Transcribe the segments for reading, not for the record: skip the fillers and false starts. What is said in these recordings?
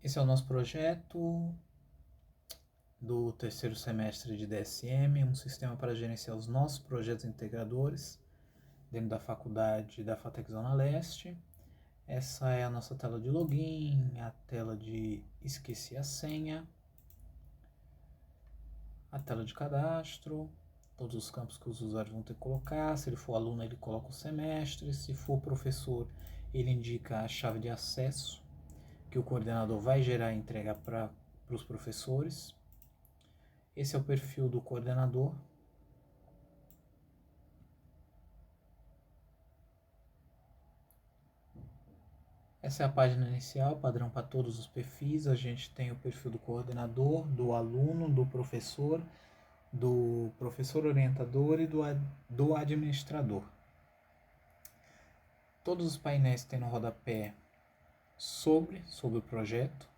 Esse é o nosso projeto do terceiro semestre de DSM, um sistema para gerenciar os nossos projetos integradores dentro da faculdade da FATEC Zona Leste. Essa é a nossa tela de login, a tela de esqueci a senha, a tela de cadastro, todos os campos que os usuários vão ter que colocar. Se ele for aluno, ele coloca o semestre. Se for professor, ele indica a chave de acesso que o coordenador vai gerar e entregar para os professores. Esse é o perfil do coordenador. Essa é a página inicial, padrão para todos os perfis. A gente tem o perfil do coordenador, do aluno, do professor orientador e do administrador. Todos os painéis têm no rodapé sobre o projeto,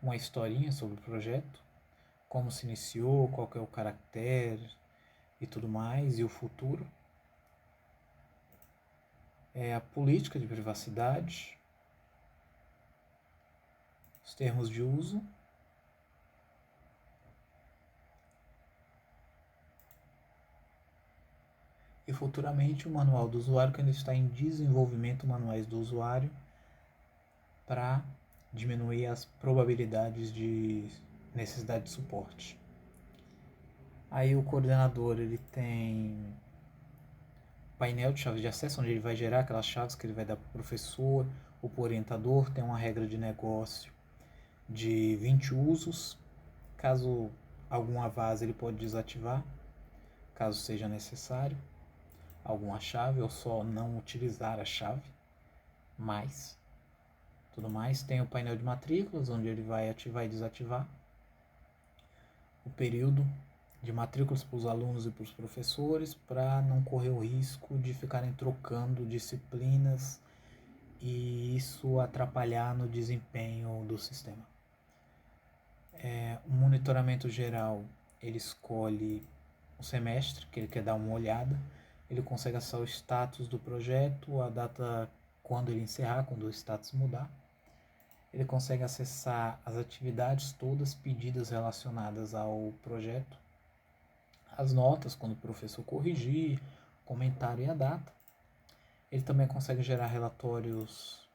uma historinha sobre o projeto, como se iniciou, qual é o caractere e tudo mais, e o futuro. A política de privacidade, os termos de uso, e futuramente o manual do usuário, que ainda está em desenvolvimento, manuais do usuário, para diminuir as probabilidades de necessidade de suporte. Aí o coordenador ele tem painel de chaves de acesso, onde ele vai gerar aquelas chaves que ele vai dar para o professor ou para o orientador. Tem uma regra de negócio de 20 usos. Caso alguma vaze, ele pode desativar, caso seja necessário alguma chave, ou só não utilizar a chave. Mas tudo mais, tem o painel de matrículas, onde ele vai ativar e desativar. O período de matrículas para os alunos e para os professores, para não correr o risco de ficarem trocando disciplinas e isso atrapalhar no desempenho do sistema. O monitoramento geral, ele escolhe o semestre que ele quer dar uma olhada, ele consegue acessar o status do projeto, a data quando ele encerrar, quando o status mudar. Ele consegue acessar as atividades todas pedidas relacionadas ao projeto, as notas quando o professor corrigir, comentário e a data. Ele também consegue gerar relatórios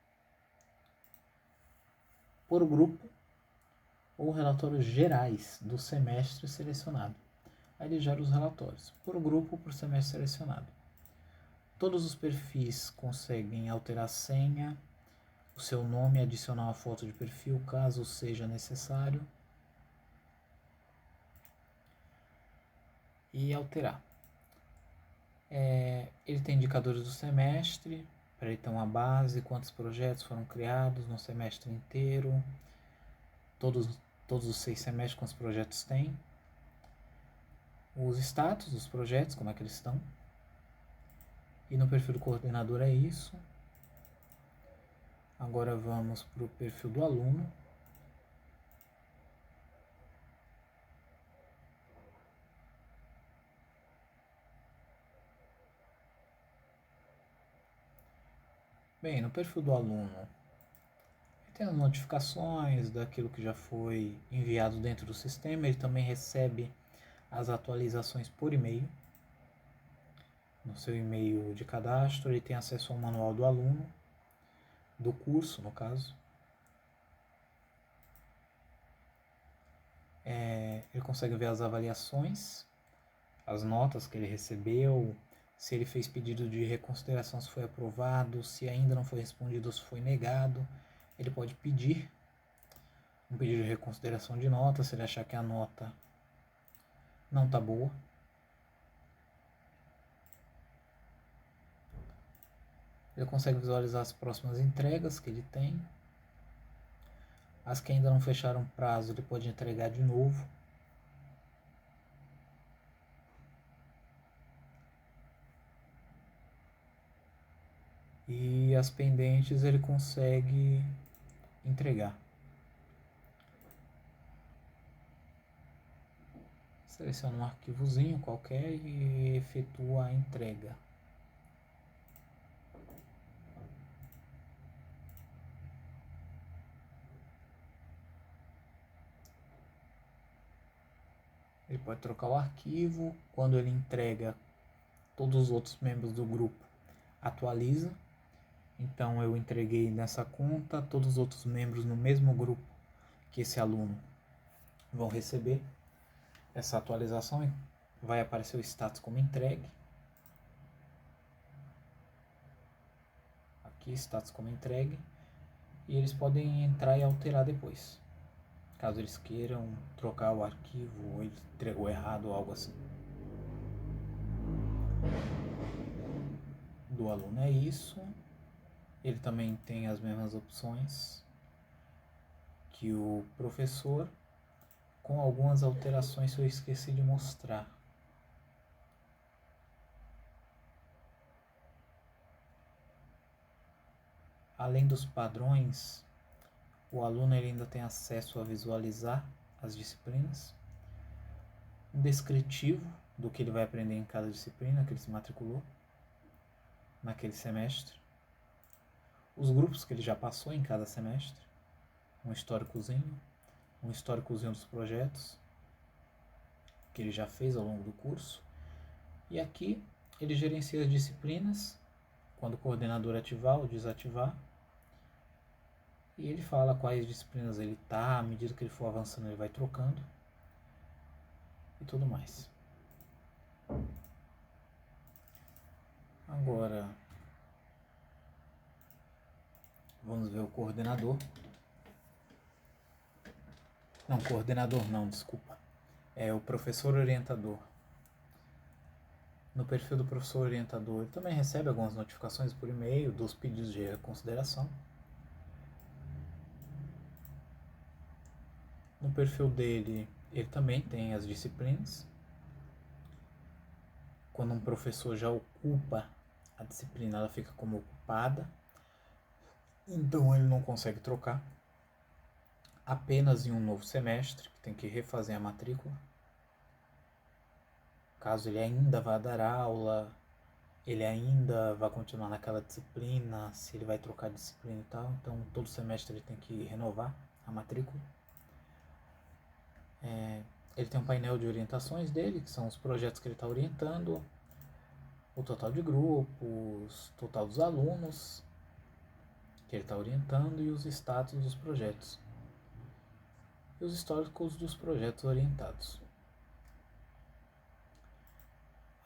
por grupo ou relatórios gerais do semestre selecionado. Aí ele gera os relatórios por grupo ou por semestre selecionado. Todos os perfis conseguem alterar a senha, o seu nome, adicionar uma foto de perfil, caso seja necessário, e alterar. Ele tem indicadores do semestre, para ele ter uma base, quantos projetos foram criados no semestre inteiro, todos os 6 semestres quantos projetos tem, os status dos projetos, como é que eles estão, e no perfil do coordenador é isso. Agora vamos para o perfil do aluno. Bem, no perfil do aluno, ele tem as notificações daquilo que já foi enviado dentro do sistema. Ele também recebe as atualizações por e-mail. No seu e-mail de cadastro, ele tem acesso ao manual do aluno, do curso, no caso. Ele consegue ver as avaliações, as notas que ele recebeu, se ele fez pedido de reconsideração, se foi aprovado, se ainda não foi respondido, se foi negado. Ele pode pedir um pedido de reconsideração de nota, se ele achar que a nota não está boa. Ele consegue visualizar as próximas entregas que ele tem. As que ainda não fecharam prazo, ele pode entregar de novo. E as pendentes ele consegue entregar. Seleciona um arquivozinho qualquer e efetua a entrega. Ele pode trocar o arquivo. Quando ele entrega, todos os outros membros do grupo atualiza. Então eu entreguei nessa conta, todos os outros membros no mesmo grupo que esse aluno vão receber essa atualização. Vai aparecer o status como entregue. Aqui, status como entregue. E eles podem entrar e alterar depois, caso eles queiram trocar o arquivo ou ele entregou errado ou algo assim. Do aluno é isso. Ele também tem as mesmas opções que o professor, com algumas alterações que eu esqueci de mostrar. Além dos padrões, o aluno ele ainda tem acesso a visualizar as disciplinas, um descritivo do que ele vai aprender em cada disciplina que ele se matriculou naquele semestre, os grupos que ele já passou em cada semestre, um históricozinho dos projetos que ele já fez ao longo do curso. E aqui ele gerencia as disciplinas, quando o coordenador ativar ou desativar. E ele fala quais disciplinas ele está, à medida que ele for avançando ele vai trocando. E tudo mais. Agora, vamos ver o coordenador. Não, coordenador não, desculpa. É o professor orientador. No perfil do professor orientador, ele também recebe algumas notificações por e-mail dos pedidos de reconsideração. No perfil dele, ele também tem as disciplinas. Quando um professor já ocupa a disciplina, ela fica como ocupada. Então ele não consegue trocar. Apenas em um novo semestre, que tem que refazer a matrícula. Caso ele ainda vá dar aula, ele ainda vai continuar naquela disciplina, se ele vai trocar de disciplina e tal. Então todo semestre ele tem que renovar a matrícula. Ele tem um painel de orientações dele, que são os projetos que ele está orientando, o total de grupos, total dos alunos que ele está orientando e os status dos projetos. E os históricos dos projetos orientados.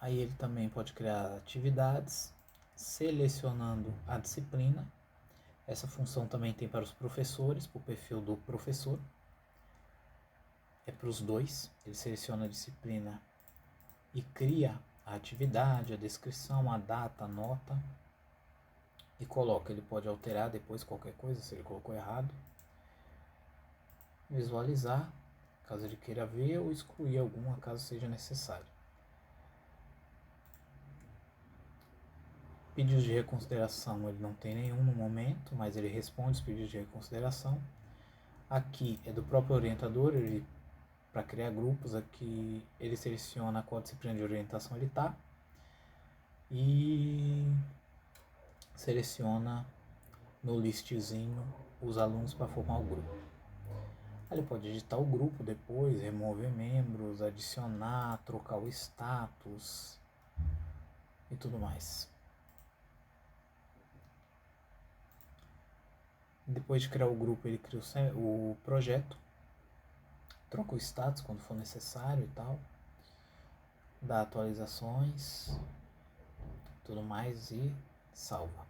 Aí ele também pode criar atividades, selecionando a disciplina. Essa função também tem para os professores, para o perfil do professor. É para os dois. Ele seleciona a disciplina e cria a atividade, a descrição, a data, a nota. E coloca. Ele pode alterar depois qualquer coisa, se ele colocou errado. Visualizar, caso ele queira ver, ou excluir alguma, caso seja necessário. Pedidos de reconsideração ele não tem nenhum no momento, mas ele responde os pedidos de reconsideração. Aqui é do próprio orientador, para criar grupos, aqui ele seleciona qual disciplina de orientação ele está e seleciona no listzinho os alunos para formar o grupo. Aí ele pode editar o grupo depois, remover membros, adicionar, trocar o status e tudo mais. Depois de criar o grupo, ele cria o projeto, troca o status quando for necessário e tal, dá atualizações, tudo mais e salva.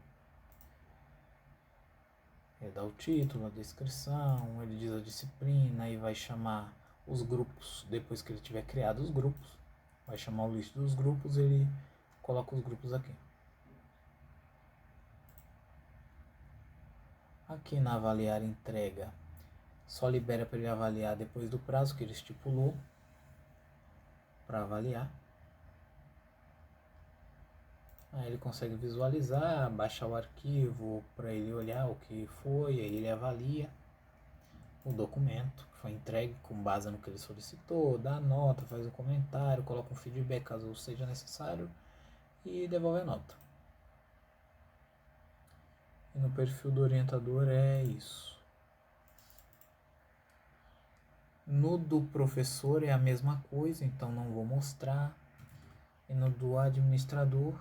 Ele dá o título, a descrição, ele diz a disciplina e vai chamar os grupos, depois que ele tiver criado os grupos, vai chamar o list dos grupos, ele coloca os grupos aqui. Aqui na avaliar entrega, só libera para ele avaliar depois do prazo que ele estipulou para avaliar. Aí ele consegue visualizar, baixar o arquivo para ele olhar o que foi, aí ele avalia o documento que foi entregue com base no que ele solicitou, dá a nota, faz um comentário, coloca um feedback caso seja necessário e devolve a nota. E no perfil do orientador é isso. No do professor é a mesma coisa, então não vou mostrar. E no do administrador,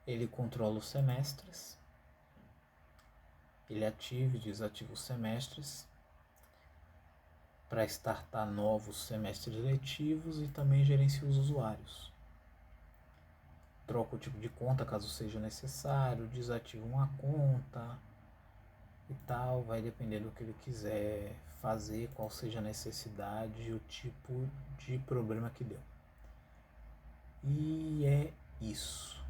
ele controla os semestres, ele ativa e desativa os semestres para startar novos semestres letivos e também gerencia os usuários. Troca o tipo de conta caso seja necessário, desativa uma conta e tal, vai depender do que ele quiser fazer, qual seja a necessidade e o tipo de problema que deu. E é isso.